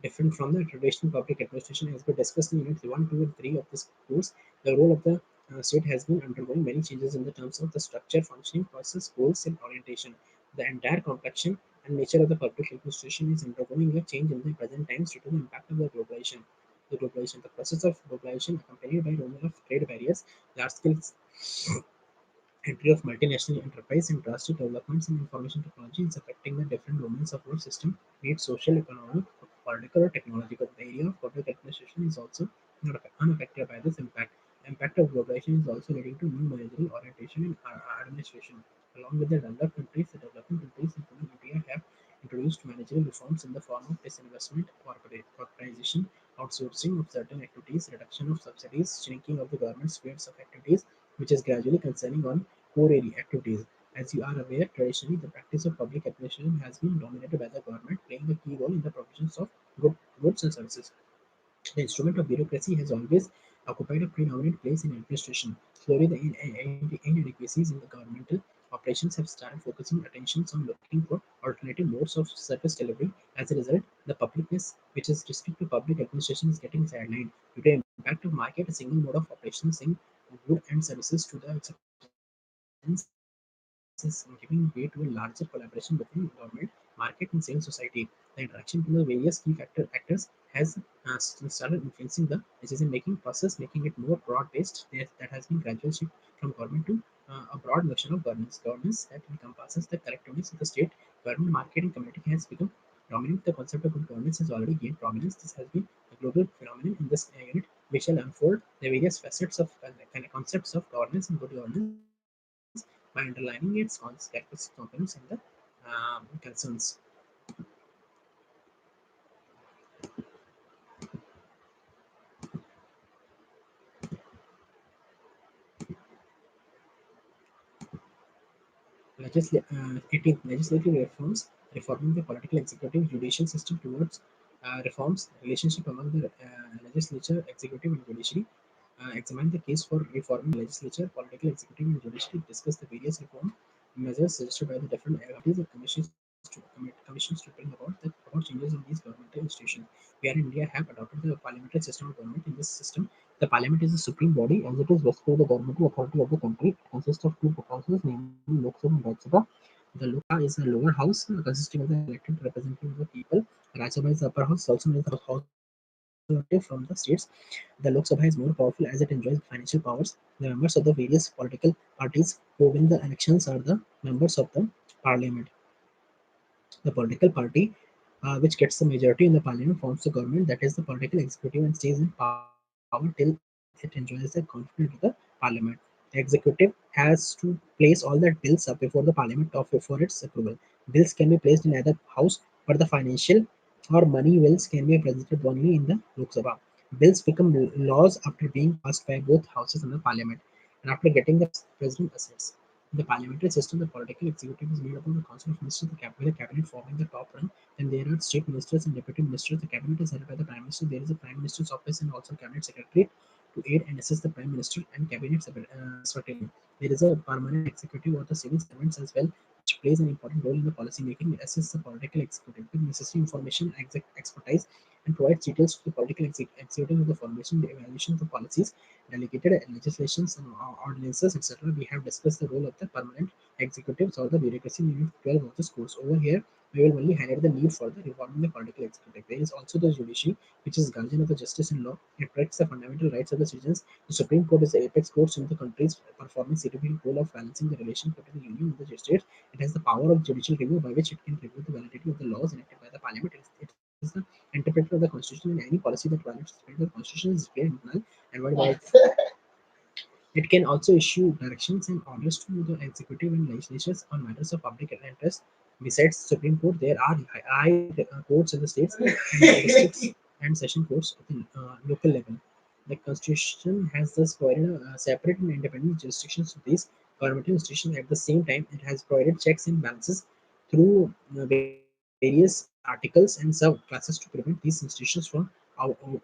different from the traditional public administration as we discussed in units 1, 2, and 3 of this course. The role of the state has been undergoing many changes in the terms of the structure, functioning, process, goals, and orientation. The entire complexion and nature of the public administration is undergoing a change in the present times due to the impact of the globalization. The process of globalization, accompanied by removal of trade barriers, large scale entry of multinational enterprise and drastic developments in information technology is affecting the different domains of our system, be it social, economic, political, or technological. The area of public administration is also not unaffected by this impact. The impact of globalization globalization is also leading to new managerial orientation in administration. Along with the developing countries, including India, have introduced managerial reforms in the form of disinvestment, corporatization, outsourcing of certain activities, reduction of subsidies, shrinking of the government spheres of activities, which is gradually concerning on core area activities. As you are aware, traditionally the practice of public administration has been dominated by the government, playing a key role in the provisions of goods and services. The instrument of bureaucracy has always occupied a predominant place in administration. Slowly, the inadequacies in the governmental operations have started focusing attentions on looking for alternative modes of service delivery. As a result, the publicness, which is restricted to public administration, is getting sidelined due to the impact of market, a single mode of operations in goods and services to the acceptance is giving way to a larger collaboration between government, market, and civil society. The interaction between the various key actors has started influencing the decision-making process, making it more broad-based. That has been gradual shift from government to a broad notion of governance. Governance that encompasses the collectiveness of the state, government, market, and community has become dominant. The concept of good governance has already gained prominence. This has been a global phenomenon. In this unit, we shall unfold the various facets of concepts of governance and good governance by underlining its characteristics, components, and the concerns. Legislative reforms, reforming the political, executive, judicial system towards reforms, relationship among the legislature, executive, and judiciary. Examine the case for reforming the legislature, political, executive, and judiciary. Discuss the various reform measures suggested by the different committees and commissions to bring about changes in these governmental institutions. We are in India have adopted the parliamentary system of government. In this system, the parliament is the supreme body as it is vested with the governmental authority of the country. It consists of two houses, namely Lok Sabha and Rajya Sabha. The Lok Sabha is a lower house consisting of the elected representatives of the people. Rajya Sabha is the upper house, also known as the house representative from the states. The Lok Sabha is more powerful as it enjoys financial powers. The members of the various political parties who win the elections are the members of the parliament. The political party which gets the majority in the parliament forms the government, that is the political executive, and stays in power till it enjoys the confidence of the parliament. The executive has to place all the bills up before the parliament of for its approval. Bills can be placed in either house, but the financial or money bills can be presented only in the Lok Sabha. Bills become laws after being passed by both houses in the parliament and after getting the president assents. In the parliamentary system, the political executive is made up of the council of ministers, with the cabinet forming the top rung. Then there are state ministers and deputy ministers. The cabinet is headed by the prime minister. There is a prime minister's office and also cabinet secretary to aid and assist the prime minister and cabinet secretary. There is a permanent executive or the civil servants as well, which plays an important role in the policy making. It assists the political executive with necessary information, expertise, and provides details to the political executive of the formation, the evaluation of the policies, delegated legislations and ordinances, etc. We have discussed the role of the permanent executives or the bureaucracy in Unit 12 of this course. Over here, we will only highlight the need for the reforming the political executive. There is also the judiciary, which is guardian of the justice and law. It protects the fundamental rights of the citizens. The Supreme Court is the apex court in the country's performing significant role of balancing the relation between the union and the states. It has the power of judicial review by which it can review the validity of the laws enacted by the parliament. It is the interpreter of the constitution, and any policy that violates the spirit of the constitution is declared null and void by it can also issue directions and orders to the executive and legislatures on matters of public interest. Besides Supreme Court, there are high courts in the states and districts and session courts at the local level. The Constitution has thus provided separate and independent jurisdictions to these governmental institutions. At the same time, it has provided checks and balances through various articles and subclasses to prevent these institutions from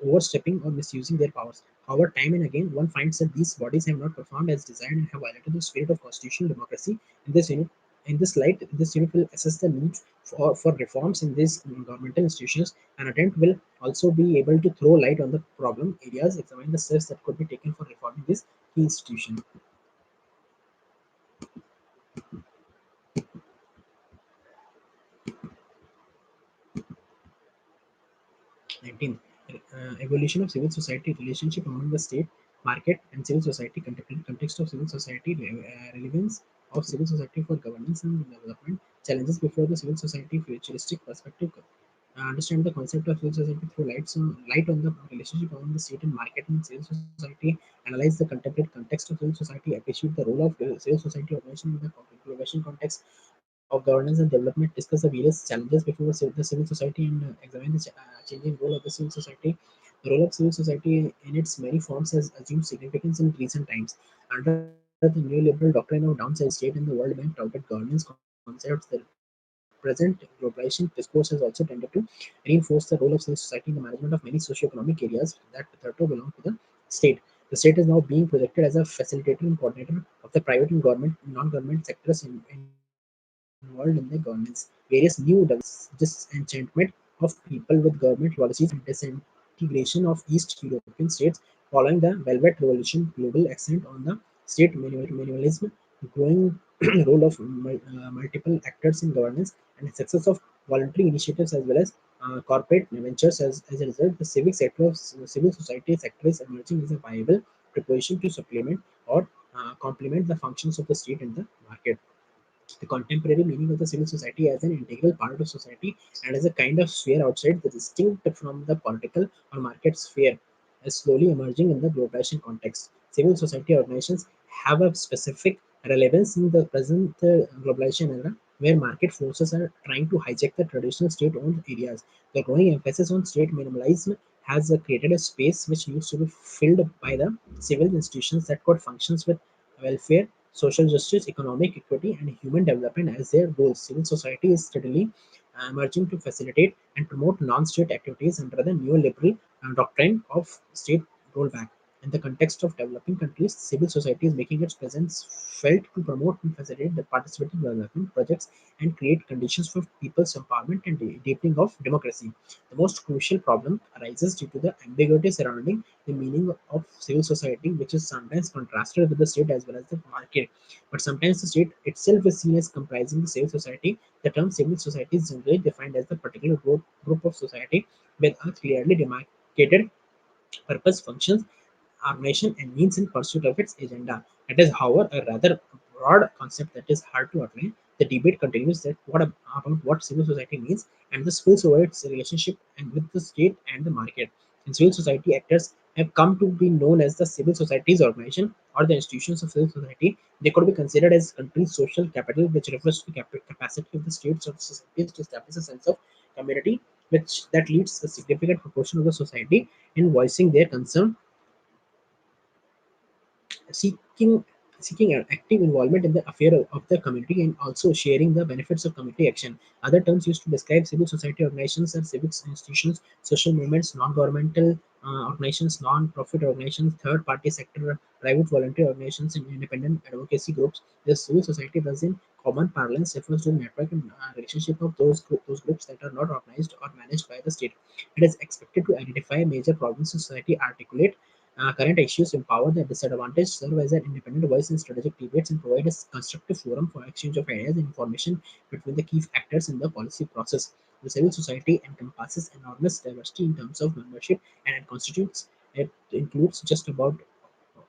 overstepping or misusing their powers. However, time and again, one finds that these bodies have not performed as desired and have violated the spirit of constitutional democracy. In this light, this unit will assess the need for reforms in these governmental institutions. An attempt will also be able to throw light on the problem areas, examine the steps that could be taken for reforming this key institution. 19. Evolution of civil society relationship among the state, market, and civil society. Context of civil society, relevance of civil society for governance and development, challenges before the civil society, futuristic perspective. Understand the concept of civil society through light on the relationship among the state and market and civil society, analyze the contemporary context of civil society, appreciate the role of civil society organization in the globalization context of governance and development, discuss the various challenges before the civil society, and examine the changing role of the civil society. The role of civil society in its many forms has assumed significance in recent times. Under the neoliberal doctrine of downside state and the World Bank touted governance concepts, the present globalization discourse has also tended to reinforce the role of civil society in the management of many socio-economic areas that hitherto belong to the state. The state is now being projected as a facilitator and coordinator of the private and government non-government sectors involved in the governance. Various new developments, disenchantment of people with government policies, and disintegration of East European states following the Velvet Revolution, global accent on the state minimalism, growing role of multiple actors in governance, and the success of voluntary initiatives as well as corporate ventures. As a result, the civic sector of civil society sector is emerging as a viable proposition to supplement or complement the functions of the state and the market. The contemporary meaning of the civil society as an integral part of society and as a kind of sphere outside the distinct from the political or market sphere is slowly emerging in the globalization context. Civil society organizations have a specific relevance in the present globalization era where market forces are trying to hijack the traditional state-owned areas. The growing emphasis on state minimalism has created a space which used to be filled by the civil institutions that could function with welfare, social justice, economic equity, and human development as their goals. Civil society is steadily emerging to facilitate and promote non-state activities under the neoliberal doctrine of state rollback. In the context of developing countries, civil society is making its presence felt to promote and facilitate the participative development projects and create conditions for people's empowerment and deepening of democracy. The most crucial problem arises due to the ambiguity surrounding the meaning of civil society, which is sometimes contrasted with the state as well as the market. But sometimes the state itself is seen as comprising the civil society. The term civil society is generally defined as the particular group of society with a clearly demarcated purpose, functions, organization, and means in pursuit of its agenda. It is, however, a rather broad concept that is hard to outline. The debate continues that about what civil society means and the spills over its relationship and with the state and the market. In civil society, actors have come to be known as the civil societies organization or the institutions of civil society. They could be considered as country's social capital, which refers to the capacity of the states or the societies to establish a sense of community, which that leads a significant proportion of the society in voicing their concern, seeking seeking an active involvement in the affair of the community and also sharing the benefits of community action. Other terms used to describe civil society organizations are civic institutions, social movements, non-governmental organizations, non-profit organizations, third-party sector, private volunteer organizations, and independent advocacy groups. The civil society thus in common parlance refers to the network and relationship of those groups that are not organized or managed by the state. It is expected to identify major problems in society, articulate current issues, empower the disadvantaged, serve as an independent voice in strategic debates, and provide a constructive forum for exchange of ideas and information between the key actors in the policy process. The civil society encompasses enormous diversity in terms of membership and it constitutes it includes just about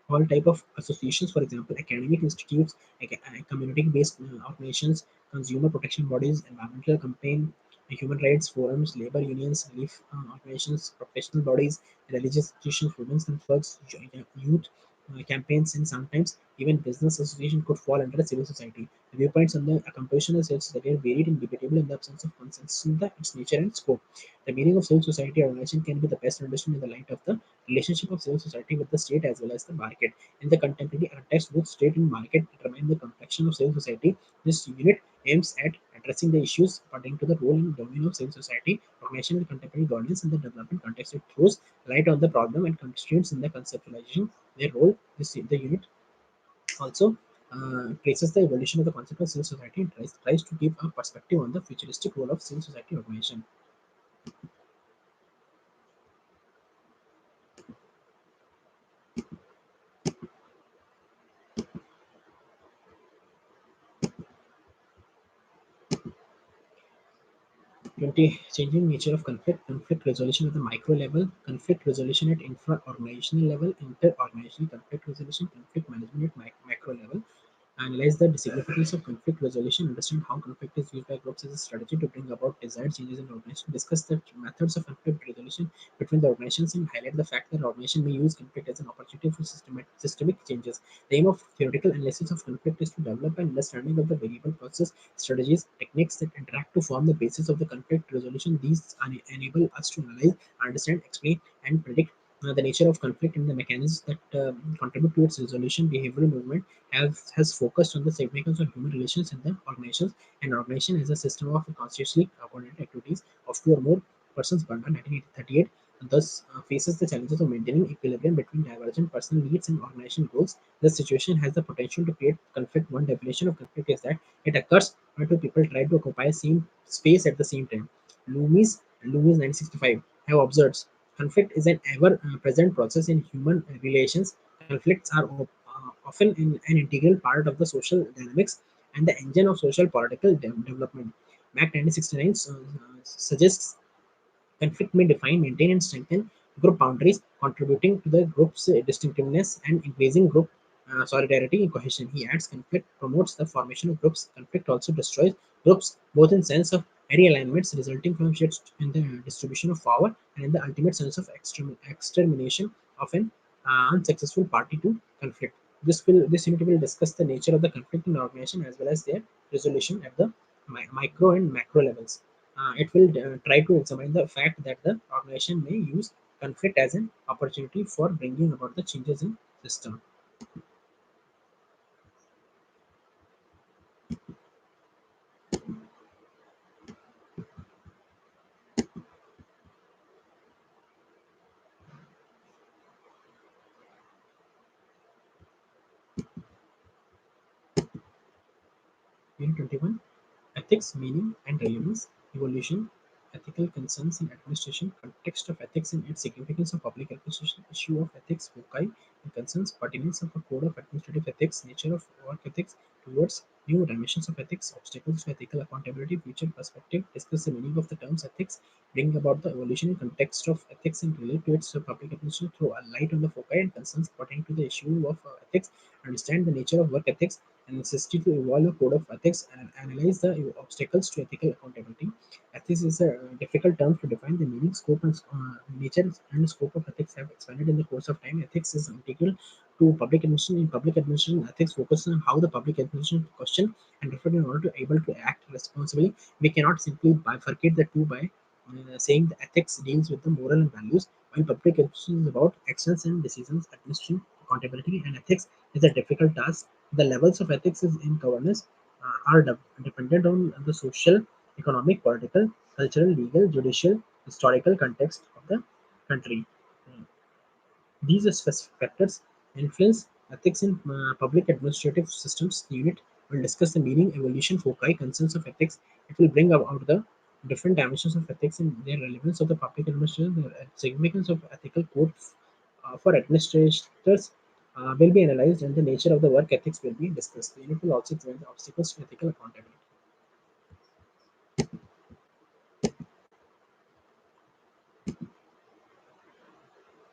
all type of associations, for example academic institutes, community-based organizations, consumer protection bodies, environmental campaign, human rights forums, labor unions, relief organizations, professional bodies, religious institutions, women's networks, youth campaigns, and sometimes even business association could fall under a civil society. The viewpoints on the composition of civil society are varied and debatable in the absence of consensus in its nature and scope. The meaning of civil society organization can be the best understood in the light of the relationship of civil society with the state as well as the market. In the contemporary context, both state and market determine the complexion of civil society. This unit aims at addressing the issues pertaining to the role and domain of civil society organization in contemporary governance and the development context. It throws light on the problem and constraints in the conceptualization their role. The unit also traces the evolution of the concept of civil society and tries to give a perspective on the futuristic role of civil society organization. 20. Changing nature of conflict, conflict resolution at the micro level, conflict resolution at infra-organizational level, inter-organizational conflict resolution, conflict management at macro level. analyze the significance of conflict resolution, understand how conflict is used by groups as a strategy to bring about desired changes in organization, discuss the methods of conflict resolution between the organizations, and highlight the fact that organization may use conflict as an opportunity for systemic changes. The aim of theoretical analysis of conflict is to develop an understanding of the variable process, strategies, techniques that interact to form the basis of the conflict resolution. These enable us to analyze, understand, explain, and predict the nature of conflict and the mechanisms that contribute to its resolution. Behavioral movement has focused on the significance of human relations in the organizations. An organization is a system of consciously coordinated activities of two or more persons. Burnham 1938 thus faces the challenges of maintaining equilibrium between divergent personal needs and organization goals. This situation has the potential to create conflict. One definition of conflict is that it occurs when two people try to occupy same space at the same time. Loomis 1965 have observed conflict is an ever-present process in human relations. Conflicts are often an integral part of the social dynamics and the engine of social political development. Mac 1969 suggests conflict may define, maintain, and strengthen group boundaries, contributing to the group's distinctiveness and increasing group solidarity and cohesion. He adds conflict promotes the formation of groups. Conflict also destroys groups, both in sense of realignments resulting from shifts in the distribution of power and in the ultimate sense of extermination of an unsuccessful party to conflict. This unit will discuss the nature of the conflict in organization as well as their resolution at the micro and macro levels. It will try to examine the fact that the organization may use conflict as an opportunity for bringing about the changes in system. Unit 21 Ethics, Meaning and Relevance, Evolution, Ethical Concerns in Administration, Context of Ethics and its Significance of Public Administration, Issue of Ethics, Foci and Concerns, Pertinence of a Code of Administrative Ethics, Nature of Work Ethics towards New Dimensions of Ethics, Obstacles to Ethical Accountability, Future Perspective, Discuss the meaning of the terms ethics, bring about the evolution and context of ethics and relate to its public administration, throw a light on the foci and concerns pertaining to the issue of ethics, understand the nature of work ethics and necessity to evolve a code of ethics and analyze the obstacles to ethical accountability. Ethics is a difficult term to define. The meaning, scope, and nature and scope of ethics have expanded in the course of time. Ethics is integral to public administration. In public administration, ethics focuses on how the public administration question and reflect in order to able to act responsibly. We cannot simply bifurcate the two by saying the ethics deals with the moral and values, while public administration is about actions and decisions, administration, accountability, and ethics is a difficult task. The levels of ethics in governance are dependent on the social, economic, political, cultural, legal, judicial, historical context of the country. These specific factors influence ethics in public administrative systems. Unit will discuss the meaning, evolution, foci, concerns of ethics. It will bring about the different dimensions of ethics and their relevance of the public administration, the significance of ethical codes for administrators will be analyzed, and the nature of the work ethics will be discussed. The unit will also examine the obstacles to ethical accountability.